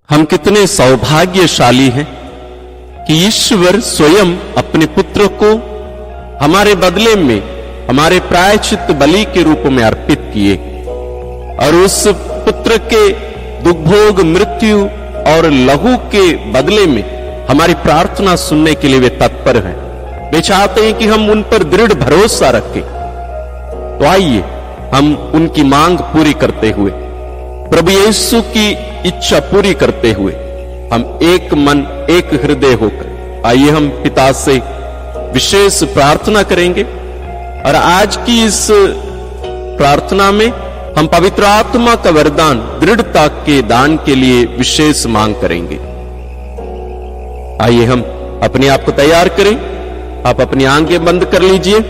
हम कितने सौभाग्यशाली हैं कि ईश्वर स्वयं अपने पुत्र को हमारे बदले में हमारे प्रायश्चित बलि के रूप में अर्पित किए और उस पुत्र के दुर्भोग मृत्यु और लहू के बदले में हमारी प्रार्थना सुनने के लिए वे तत्पर हैं। वे चाहते हैं कि हम उन पर दृढ़ भरोसा रखें। तो आइए हम उनकी मांग पूरी करते हुए, प्रभु यीशु की इच्छा पूरी करते हुए, हम एक मन एक हृदय होकर आइए हम पिता से विशेष प्रार्थना करेंगे। और आज की इस प्रार्थना में हम पवित्र आत्मा का वरदान दृढ़ता के दान के लिए विशेष मांग करेंगे। आइए हम अपने आप को तैयार करें। आप अपनी आंखें बंद कर लीजिए,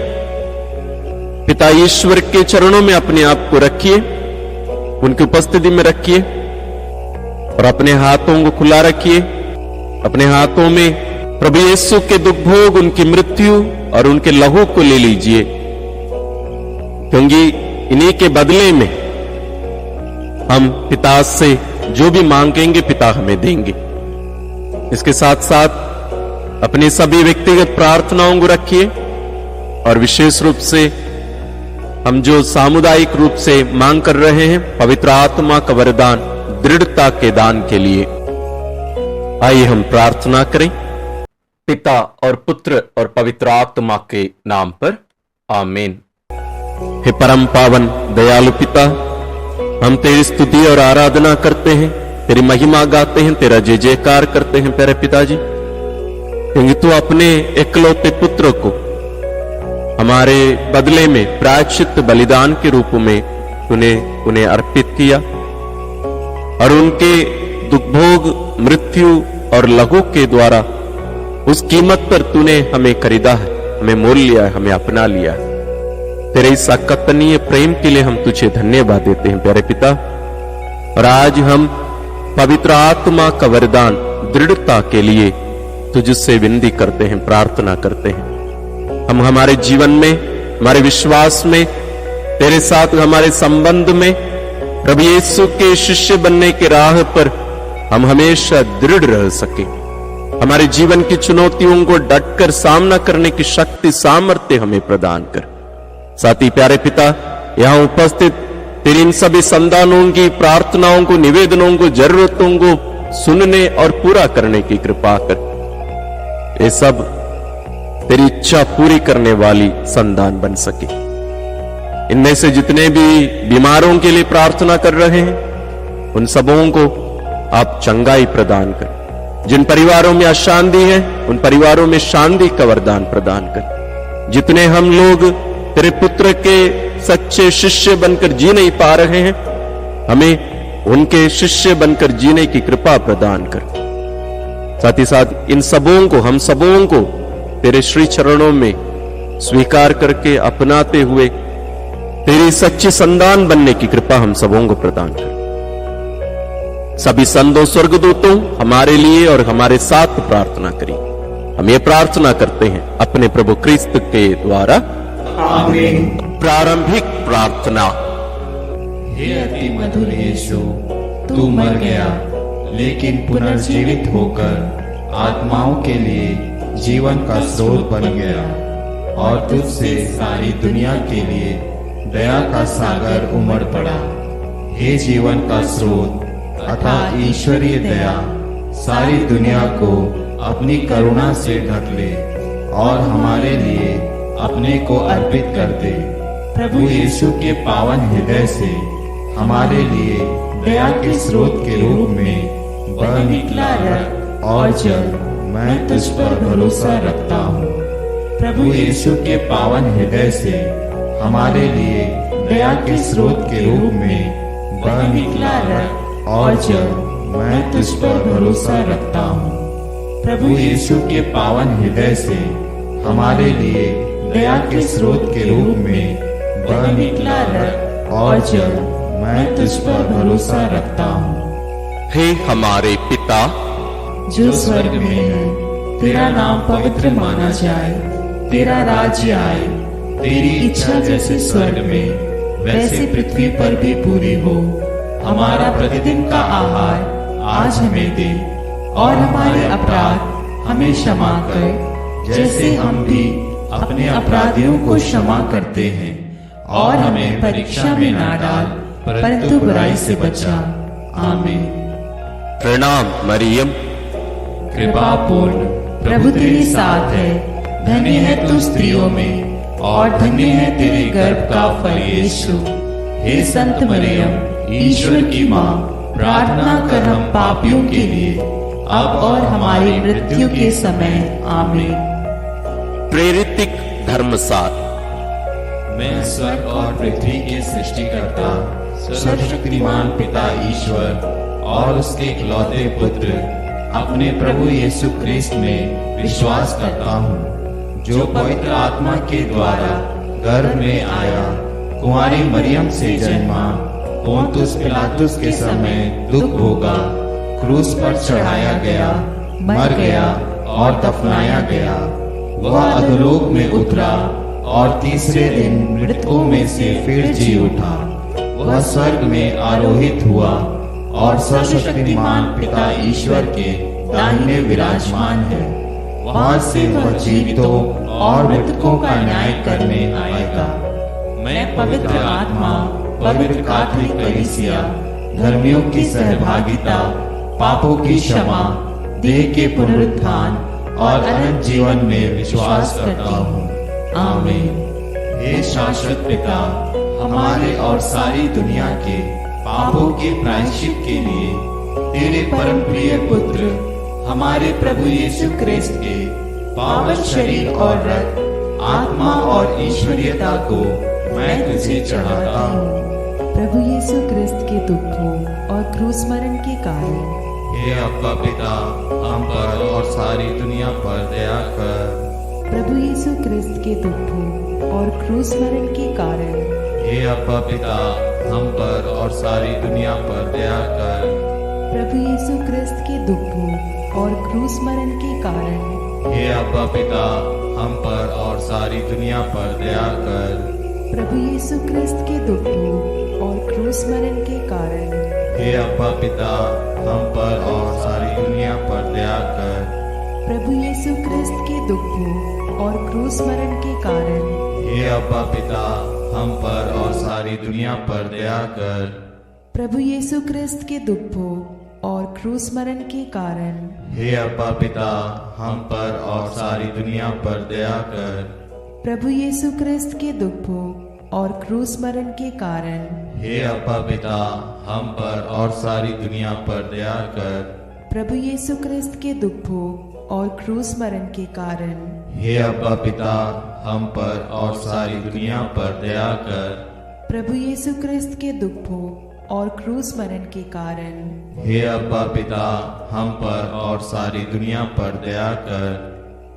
पिता ईश्वर के चरणों में अपने आप को रखिए, उनकी उपस्थिति में रखिए और अपने हाथों को खुला रखिए। अपने हाथों में प्रभु यीशु के दुर्भोग, उनकी मृत्यु और उनके लहू को ले लीजिए, क्योंकि इन्हीं के बदले में हम पिता से जो भी मांगेंगे पिता हमें देंगे। इसके साथ साथ अपनी सभी व्यक्तिगत प्रार्थनाओं को रखिए और विशेष रूप से हम जो सामुदायिक रूप से मांग कर रहे हैं पवित्र आत्मा का वरदान दृढ़ता के दान के लिए, आइए हम प्रार्थना करें। पिता और पुत्र और पवित्र आत्मा के नाम पर आमीन। हे परम पावन दयालु पिता, हम तेरी स्तुति और आराधना करते हैं, तेरी महिमा गाते हैं, तेरा जय जयकार करते हैं प्यारे पिताजी, क्योंकि तू अपने एकलौते पुत्र को हमारे बदले में प्रायश्चित बलिदान के रूप में तूने उन्हें अर्पित किया और उनके दुर्भोग मृत्यु और लहू के द्वारा उस कीमत पर तूने हमें खरीदा है, हमें मोल लिया है, हमें अपना लिया है। तेरे इस अकथनीय प्रेम के लिए हम तुझे धन्यवाद देते हैं प्यारे पिता। और आज हम पवित्र आत्मा का वरदान दृढ़ता के लिए तुझसे विनती करते हैं, प्रार्थना करते हैं। हम हमारे जीवन में, हमारे विश्वास में, तेरे साथ हमारे संबंध में प्रभु यीशु के शिष्य बनने के राह पर हम हमेशा दृढ़ रह सके। हमारे जीवन की चुनौतियों को डटकर सामना करने की शक्ति सामर्थ्य हमें प्रदान कर। साथ ही प्यारे पिता, यहां उपस्थित तेरी इन सभी संतानों की प्रार्थनाओं को, निवेदनों को, जरूरतों को सुनने और पूरा करने की कृपा कर। ये सब तेरी इच्छा पूरी करने वाली संतान बन सके। इनमें से जितने भी बीमारों के लिए प्रार्थना कर रहे हैं उन सबों को आप चंगाई प्रदान कर। जिन परिवारों में अशांति है उन परिवारों में शांति का वरदान प्रदान कर। जितने हम लोग तेरे पुत्र के सच्चे शिष्य बनकर जी नहीं पा रहे हैं, हमें उनके शिष्य बनकर जीने की कृपा प्रदान कर। साथ ही साथ इन सबों को, हम सबों को तेरे श्री चरणों में स्वीकार करके अपनाते हुए तेरी सच्ची संतान बनने की कृपा हम सबों को प्रदान कर। सभी संतों स्वर्गदूतों हमारे लिए और हमारे साथ प्रार्थना करें। हम ये प्रार्थना करते हैं अपने प्रभु क्रिस्त के द्वारा, आमीन। प्रारंभिक प्रार्थना। हे अति मधुर यीशु, तू मर गया लेकिन पुनर्जीवित होकर आत्माओं के लिए जीवन का स्रोत बन गया और तुझसे सारी दुनिया के लिए दया का सागर उमड़ पड़ा। हे जीवन का स्रोत अर्थात ईश्वरीय दया सारी दुनिया को अपनी करुणा से ढक ले और हमारे लिए अपने को अर्पित कर दे। प्रभु यीशु के पावन हृदय से हमारे लिए दया के स्रोत के रूप में बह निकला रक्त और जल मैं तुझ पर भरोसा रखता हूँ। प्रभु यीशु के पावन हृदय से हमारे लिए दया के स्रोत के रूप में बह निकला रक्त और जल मैं तुझ पर भरोसा रखता हूँ। प्रभु यीशु के पावन हृदय से हमारे लिए दया के स्रोत के रूप में बह निकला रक्त और जल मैं तुझ पर भरोसा रखता हूँ। हे हमारे पिता जो स्वर्ग में है, तेरा नाम पवित्र माना जाए, तेरा राज्य आए, तेरी इच्छा जैसे स्वर्ग में वैसे पृथ्वी पर भी पूरी हो। हमारा प्रतिदिन का आहार आज हमें दे, और हमारे अपराध हमें क्षमा कर, जैसे हम भी अपने अपराधियों को क्षमा करते हैं, और हमें परीक्षा में ना डाल, परंतु बुराई से बचा। आमीन। प्रणाम मरियम, कृपा पूर्ण प्रभु तेरे साथ है, धन्य है तू स्त्रियों में, और धन्य है तेरे गर्भ का फल यीशु। हे संत मरियम, ईश्वर की माँ, प्रार्थना कर हम पापियों के लिए, अब और हमारी मृत्यु के समय। आमीन। प्रेरितिक धर्मसार। मैं स्वर्ग और पृथ्वी के सृष्टिकर्ता सर्वशक्तिमान पिता ईश्वर और उसके इकलौते पुत्र अपने प्रभु यीशु क्रिस्त में विश्वास करता हूँ, जो पवित्र आत्मा के द्वारा गर्भ में आया, कुंवारी मरियम से जन्मा, पोंतुस पिलातुस के समय दुख भोगा, क्रूस पर चढ़ाया गया, मर गया और दफनाया गया। वह अधोलोक में उतरा और तीसरे दिन मृतकों में से फिर जी उठा। वह स्वर्ग में आरोहित हुआ और सर्वशक्तिमान पिता ईश्वर के दाहिने विराजमान है। वहां से वह जीवितों और मृतकों का न्याय करने आएगा। मैं पवित्र आत्मा, पवित्र कैथोलिक कलीसिया, धर्मियों की सहभागिता, पापों की क्षमा, देह के पुनरुत्थान और अनंत जीवन में विश्वास करता हूँ। आमीन। हे शाश्वत पिता, हमारे और सारी दुनिया के पापों के प्रायश्चित के लिए तेरे परम प्रिय पुत्र हमारे प्रभु यीशु क्रिस्त के पावन शरीर और रक्त, आत्मा और ईश्वरीयता को मैं तुझे चढ़ाता हूँ। प्रभु यीशु क्रिस्त के दुखों और क्रूस मरण के कारण हे अब्बा पिता, हम पर और सारी दुनिया पर दया कर। प्रभु यीशु क्रिस्त के दुखों और क्रूस मरण के कारण हे अब्बा पिता, हम पर और सारी दुनिया पर दया कर। प्रभु यीशु क्रिस्त के दुखों और क्रूस मरण के कारण हे अब्बा पिता, हम पर और सारी दुनिया पर दया कर। प्रभु यीशु क्रिस्त के दुखों और क्रूस मरण के कारण हे अब्बा पिता, हम पर और सारी दुनिया पर दया कर। प्रभु यीशु क्रिस्त के दुखों और क्रूस मरण के कारण हे अब्बा पिता, हम पर और सारी दुनिया पर दया कर। प्रभु यीशु क्रिस्त के दुखों और क्रूस मरण के कारण हे अब्बा पिता, हम पर और सारी दुनिया पर दया कर। प्रभु यीशु क्रिस्त के दुखों और क्रूस मरण के कारण हे अब्बा पिता, हम पर और सारी दुनिया पर दया कर। प्रभु यीशु क्रिस्त के दुखों और क्रूस मरण के कारण हे अब्बा पिता, हम पर और सारी दुनिया पर दया कर। प्रभु यीशु क्रिस्त के दुखों और क्रूस मरण के कारण हे अब्बा पिता, हम पर और सारी दुनिया पर दया कर।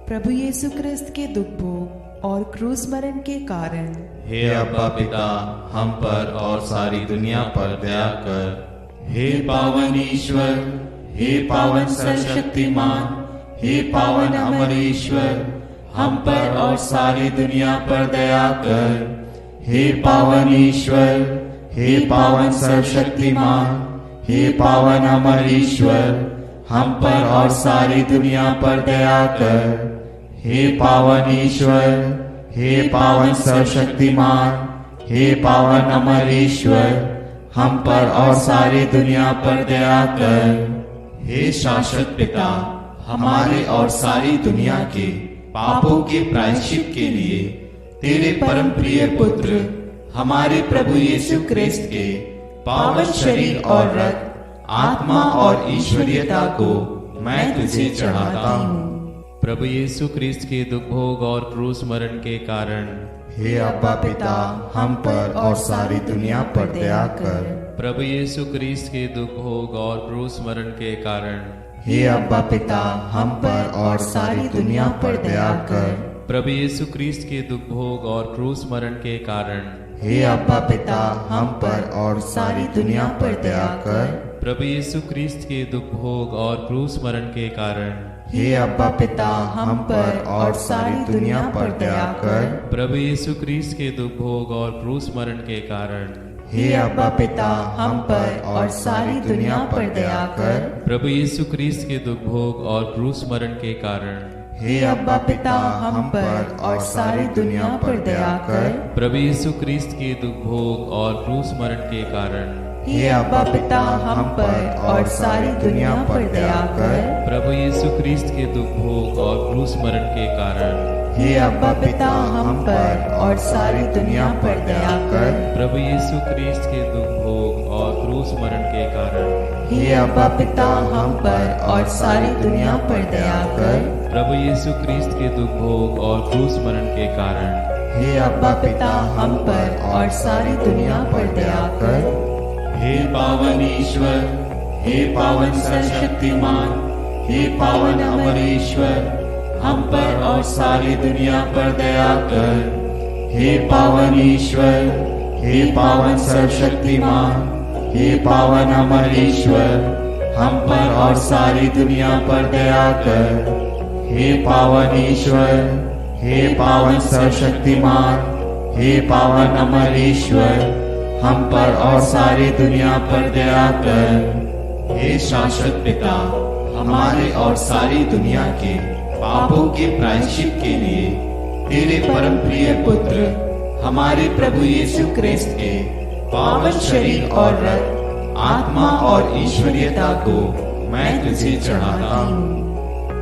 प्रभु यीशु क्रिस्त के दुखों और क्रूस मरण के कारण हे अब्बा पिता, हम पर और सारी दुनिया पर दया कर। हे पावन ईश्वर, हे पावन सर्वशक्तिमान, हे पावन अमर ईश्वर, हम पर और सारी दुनिया पर दया कर। हे पावन ईश्वर, हे पावन सर्वशक्तिमान, हे पावन अमर ईश्वर, हम पर और सारी दुनिया पर दया कर। हे पावन ईश्वर, हे पावन सर्वशक्तिमान, हे पावन अमर ईश्वर, हम पर और सारी दुनिया पर दया कर। हे शाश्वत पिता, हमारे और सारी दुनिया के पापों के प्रायश्चित के लिए तेरे परम प्रिय पुत्र हमारे प्रभु यीशु क्रिस्त के पावन शरीर और रक्त, आत्मा और ईश्वरीयता को मैं तुझे चढ़ाता हूँ। प्रभु यीशु क्रिस्त के दुख भोग और क्रूस मरण के कारण हे अब्बा पिता, हम पर और सारी दुनिया पर दया कर। प्रभु यीशु क्रिस्त के दुख भोग और क्रूस मरण के कारण हे अब्बा पिता, हम पर और सारी दुनिया पर दया कर। प्रभु यीशु क्रिस्त के दुख भोग और क्रूस मरण के कारण हे अब्बा पिता, हम पर और सारी दुनिया पर दया कर। प्रभु यीशु क्रिस्त के दुख भोग और क्रूस मरण के कारण हे अब्बा पिता, हम पर और सारी दुनिया पर दया कर। प्रभु यीशु क्रिस्त के दुख भोग और क्रूस मरण के कारण हे अब्बा पिता हम पर और सारी दुनिया पर दया कर। प्रभु यीशु ख्रिस्त के दुख भोग और क्रूस मरण के कारण हे अब्बा पिता हम पर और सारी दुनिया पर दया कर। प्रभु यीशु ख्रिस्त के दुख भोग और क्रूस मरण के कारण हे अब्बा पिता हम पर और सारी दुनिया पर दया कर। प्रभु यीशु ख्रिस्त के दुख भोग और क्रूस मरण के कारण हे अब्बा पिता हम पर और सारी दुनिया पर दया कर। प्रभु यीशु ख्रिस्त के दुख भोग और क्रूस मरण के कारण हे अब्बा पिता हम पर और सारी दुनिया पर दया कर। प्रभु यीशु ख्रिस्त के दुख भोग और क्रूस मरण के कारण हे अब्बा पिता हम पर और सारी दुनिया पर दया कर। हे पावन ईश्वर, हे पावन सर्वशक्तिमान, हे पावन अमर ईश्वर, हम पर और सारी दुनिया पर दया कर। हे पावन ईश्वर, हे पावन सर्वशक्तिमान, हे पावन अमर ईश्वर, हम पर और सारी दुनिया पर दया कर। हे पावन ईश्वर, हे पावन सर्वशक्तिमान, हे पावन अमर ईश्वर, हम पर और सारी दुनिया पर दया कर। हे शाश्वत पिता, हमारे और सारी दुनिया के पापों के प्रायश्चित के लिए तेरे परम प्रिय पुत्र हमारे प्रभु यीशु ख्रिस्त के पावन शरीर और रक्त, आत्मा और ईश्वरीयता को मैं तुझे चढ़ाता हूँ।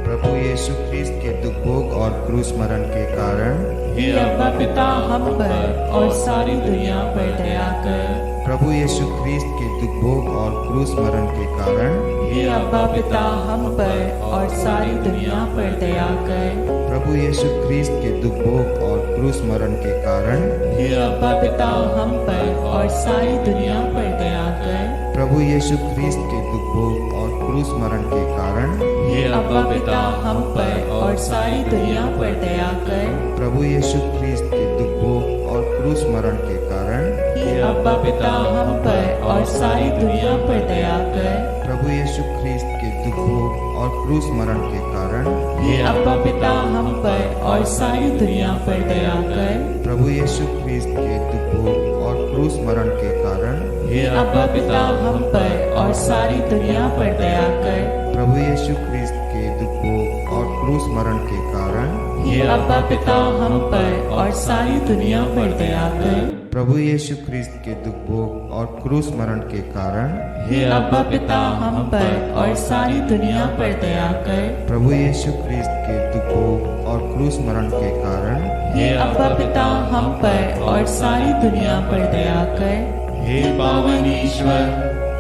प्रभु यीशु ख्रिस्त के दुख भोग और क्रूस मरण के कारण हे अब्बा पिता हम पर और सारी दुनिया पर दया कर। प्रभु यीशु ख्रिस्त के दुख भोग और क्रूस मरण के कारण हे अब्बा पिता हम पर और सारी दुनिया पर दया कर। प्रभु यीशु ख्रिस्त के दुख भोग और क्रूस मरण के कारण हे अब्बा पिता हम पर और सारी दुनिया पर दया कर। प्रभु यीशु ख्रिस्त के दुख भोग और क्रूस मरण के कारण हे अब्बा पिता हम पर और सारी दुनिया पर दया कर। प्रभु यीशु ख्रिस्त के दुख भोग और क्रूस मरण के कारण हे अब्बा पिता हम पर और सारी दुनिया पर दया कर। प्रभु यीशु ख्रिस्त के दुख भोग और क्रूस मरण के कारण हे अब्बा पिता हम पर और सारी दुनिया पर दया कर। प्रभु यीशु ख्रिस्त के दुख भोग और क्रूस मरण के कारण हे अब्बा पिता हम पर और सारी दुनिया पर दया कर। प्रभु यीशु ख्रिस्त के दुख भोग और क्रूस मरण के कारण हे अब्बा पिता हम पर और सारी दुनिया पर दया कर। प्रभु यीशु ख्रिस्त के दुख भोग और क्रूस मरण के कारण हे अब्बा पिता हम पर और सारी दुनिया पर दया कर। प्रभु यीशु ख्रिस्त के दुख भोग और क्रूस मरण के कारण हे अब्बा पिता हम पर और सारी दुनिया पर दया कर। हे पावन ईश्वर,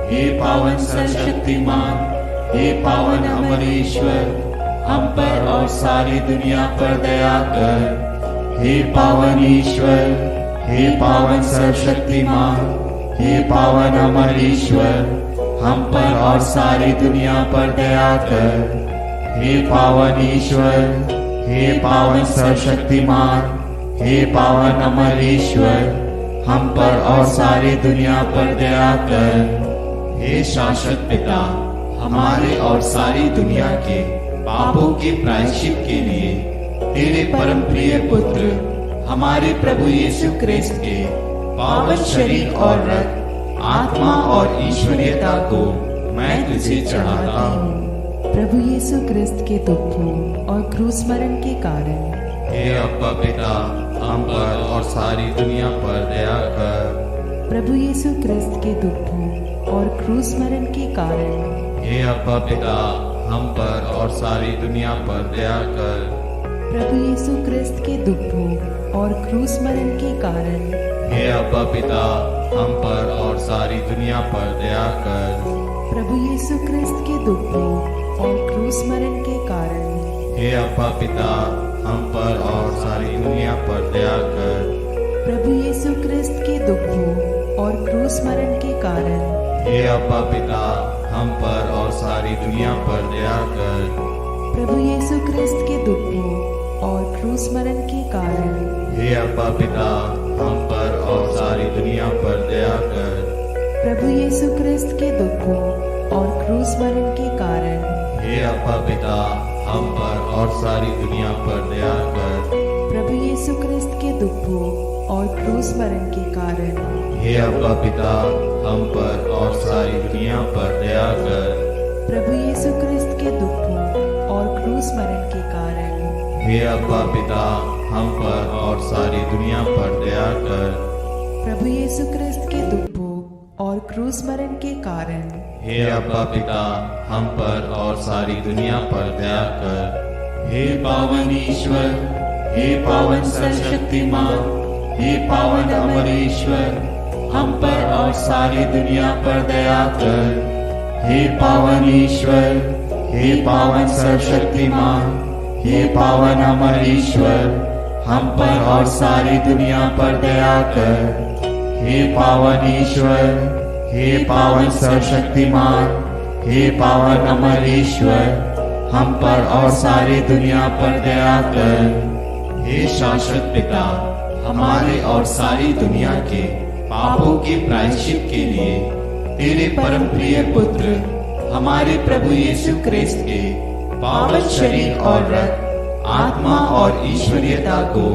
हे पावन सर्वशक्तिमान, हे पावन अमर ईश्वर, हम पर और सारी दुनिया पर दया कर। हे पावन ईश्वर, हे पावन सर्वशक्तिमान, हे पावन अमर ईश्वर, हम पर और सारी दुनिया पर दया कर। हे पावन ईश्वर, हे पावन सर्वशक्तिमान, हे पावन अमर ईश्वर, हम पर और सारी दुनिया पर दया कर। हे शाश्वत पिता, हमारे और सारी दुनिया के पापों के प्रायश्चित के लिए तेरे परम प्रिय पुत्र हमारे प्रभु यीशु ख्रिस्त के पावन शरीर और रक्त, आत्मा और ईश्वरीयता को मैं तुझे चढ़ाता हूँ। प्रभु यीशु ख्रिस्त के दुखों और क्रूस मरण के कारण हे अब्बा पिता, हम पर और सारी दुनिया पर दया कर। प्रभु यीशु ख्रिस्त के दुखों और क्रूस मरण के कारण हे अब्बा पिता, हम पर और सारी दुनिया पर दया कर। प्रभु यीशु ख्रिस्त के दुखों और क्रूस मरण के कारण हे अब्बा पिता, हम पर और सारी दुनिया पर दया कर। प्रभु यीशु ख्रिस्त के दुखों और क्रूस मरण के कारण हे अब्बा पिता, हम पर और सारी दुनिया पर दया कर। प्रभु यीशु ख्रिस्त के दुखों और क्रूस मरण के कारण हे अब्बा पिता, हम पर और सारी दुनिया पर दया कर। प्रभु यीशु ख्रिस्त के दुखों और क्रूस मरण के कारण हे अब्बा पिता, हम पर और सारी दुनिया पर दया कर। प्रभु यीशु ख्रिस्त के दुखों और क्रूस मरण के कारण हे अब्बा पिता, हम पर और सारी दुनिया पर दया कर। प्रभु यीशु ख्रिस्त के दुखों और क्रूस मरण के कारण हे अब्बा पिता, हम पर और सारी दुनिया पर दया कर। प्रभु यीशु क्रिस्त के दुखों और क्रूस मरण के कारण हे अब्बा पिता, हम पर और सारी दुनिया पर दया कर। प्रभु यीशु क्रिस्त के दुखों और क्रूस मरण के कारण हे अब्बा पिता, हम पर और सारी दुनिया पर दया कर। हे पावन ईश्वर, हे पावन सर्वशक्तिमान, हे पावन अमर ईश्वर, हम पर और सारी दुनिया पर दया कर। हे पावन ईश्वर, हे पावन सर्वशक्तिमान, हे पावन अमर ईश्वर, हम पर और सारी दुनिया पर दया कर। हे पावन ईश्वर, हे पावन सर्वशक्तिमान, हे पावन अमर ईश्वर, हम पर और सारी दुनिया पर दया कर। हे शाश्वत पिता, हमारे और सारी दुनिया के पापों के प्रायश्चित के लिए तेरे परम प्रिय पुत्र हमारे प्रभु यीशु क्रिस्त के पावन शरीर और रक्त, आत्मा और ईश्वरीयता को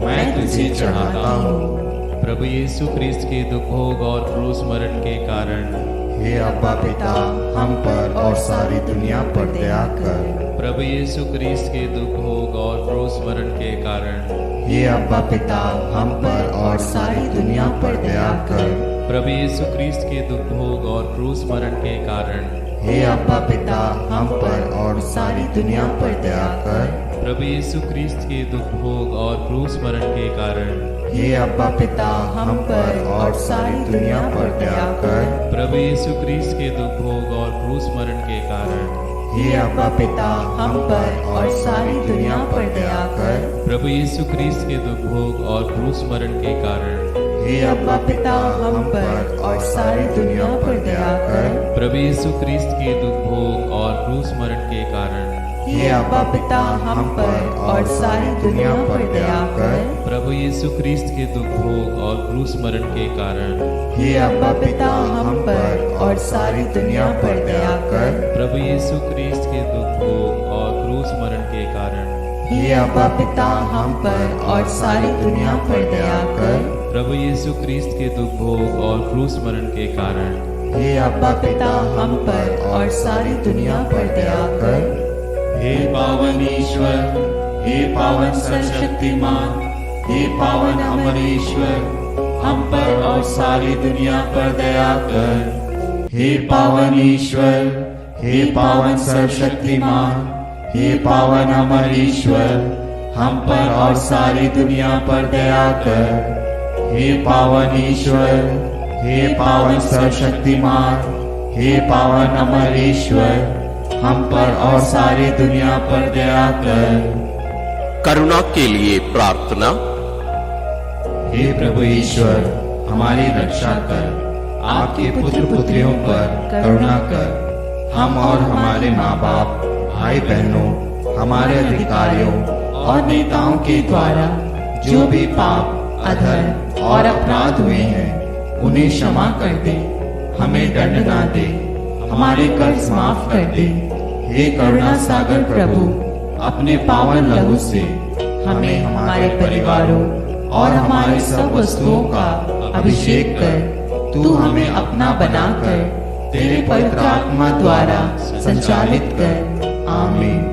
मैं तुझे चढ़ाता हूँ। प्रभु यीशु क्रिस्त के दुख भोग और क्रूस मरण के कारण हे अब्बा पिता, हम पर और सारी दुनिया पर दया कर। प्रभु यीशु क्रिस्त के दुख भोग और क्रूस मरण के कारण हे अब्बा पिता, हम पर और सारी दुनिया पर दया कर। प्रभु यीशु क्रिस्त के दुख भोग और क्रूस मरण के कारण हे अब्बा पिता, हम पर और सारी दुनिया पर दया कर। प्रभु यीशु क्रिस्त के दुख भोग और क्रूस मरण के कारण हे अब्बा पिता, हम पर और सारी दुनिया पर दया कर। प्रभु यीशु क्रिस्त के दुख भोग और क्रूस मरण के कारण हे अब्बा पिता, हम पर और सारी दुनिया पर दया कर। प्रभु यीशु क्रिस्त के दुख भोग और क्रूस मरण के कारण हे अब्बा पिता, हम पर और सारी दुनिया पर दया कर। प्रभु यीशु क्रिस्त के दुख भोग और क्रूस मरण के कारण हे अब्बा पिता, हम पर और सारी दुनिया पर दया कर। प्रभु यीशु क्रिस्त के दुख भोग और क्रूस मरण के कारण हे अब्बा पिता, हम पर और सारी दुनिया पर दया कर। प्रभु यीशु क्रिस्त के दुख भोग और क्रूस मरण के कारण हे अब्बा पिता, हम पर और सारी दुनिया पर दया कर। प्रभु यीशु क्रिस्त के दुख भोग और क्रूस मरण के कारण हे अब्बा पिता, हम पर और सारी दुनिया पर दया कर। हे पावन ईश्वर, हे पावन सर्वशक्तिमान, हे पावन अमर ईश्वर, हम पर और सारी दुनिया पर दया कर। हे पावन ईश्वर, हे पावन सर्वशक्तिमान, हे पावन अमर ईश्वर, हम पर और सारी दुनिया पर दया कर। हे पावन ईश्वर, हे पावन सर्वशक्तिमान, हे पावन अमर ईश्वर, हम पर और सारी दुनिया पर दया कर। करुणा के लिए प्रार्थना। हे प्रभु ईश्वर, हमारी रक्षा कर। आपके पुत्र पुत्रियों पर करुणा कर। हम और हमारे माँ बाप, भाई बहनों, हमारे अधिकारियों और नेताओं के द्वारा जो भी पाप, अधर्म और अपराध हुए हैं, उन्हें क्षमा कर दे। हमें दंड ना दे, हमारे कर्ज माफ कर दे। हे करुणा सागर प्रभु, अपने पावन लहू से हमें, हमारे परिवारों और हमारे सब वस्तुओं का अभिषेक कर। तू हमें अपना बनाकर तेरे पवित्र आत्मा द्वारा संचालित कर। आमीन।